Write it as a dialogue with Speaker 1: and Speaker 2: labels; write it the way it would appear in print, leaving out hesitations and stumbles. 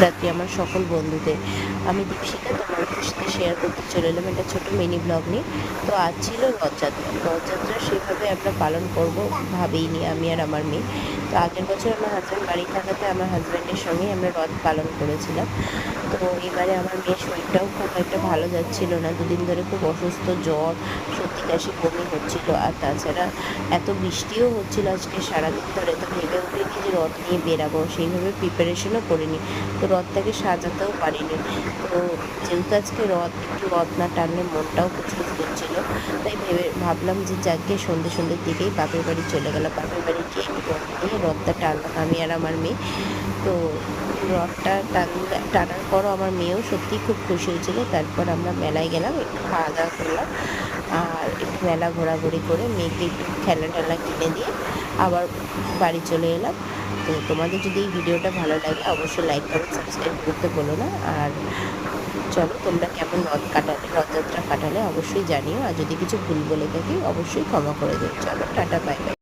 Speaker 1: রাত্রি আমার সকল বন্ধুদের। আমি দীপশিখা তোমাদের সাথে শেয়ার করতে চলে এলাম একটা ছোট মিনি ব্লগ নিয়ে। তো আজ ছিল রথযাত্রা। রথযাত্রা সেভাবে আমরা পালন করব ভাবিনি আমি আর আমার মেয়ে। তো আগের বছর আমার হাজব্যান্ড বাড়ি থাকাতে আমার হাজব্যান্ডের সঙ্গেই আমরা রথ পালন করেছিলাম। তো এবারে আমার মেয়ের শরীরটাও খুব একটা ভালো যাচ্ছিল না, দুদিন ধরে খুব অসুস্থ, জ্বর, সর্দি কাশি বমি হচ্ছিল। আর তাছাড়া এত বৃষ্টিও হচ্ছিল আজকে সারাদিন ধরে, তো ভেবে উঠিনি যে রথ নিয়ে বেরাবো, সেইভাবে প্রিপারেশনও করিনি। তো রথটাকে সাজাতেও পারিনি। তো যেহেতু আজকে রথ, একটু রথ না টানলে মনটাও কুচকুচ করছিল, তাই ভাবলাম যে যাকে সন্ধ্যের দিকেই বাপের বাড়ি চলে গেলাম। বাপের বাড়ি গিয়ে একটু রথ নিয়ে রথটা টানলাম আমি আর আমার মেয়ে। তো রথটা টানার পরও আমার মেয়েও সত্যিই খুব খুশি হয়েছিল। তারপর আমরা মেলায় গেলাম, একটু খাওয়া দাওয়া করলাম, আর একটু মেলা ঘোরাঘুরি করে মেয়েকে একটু খেলনা টেলনা কিনে দিয়ে আবার বাড়ি চলে এলাম। তো তোমাদের যদি এই ভিডিওটা ভালো লাগে অবশ্যই লাইক কমেন্ট সাবস্ক্রাইব করতে বলো না। আর চলো, তোমরা কেমন রথযাত্রা কাটালে অবশ্যই জানিও, আর যদি কিছু ভুল বলে থাকি অবশ্যই ক্ষমা করে দিও। চলো, টাটা, বাই বাই।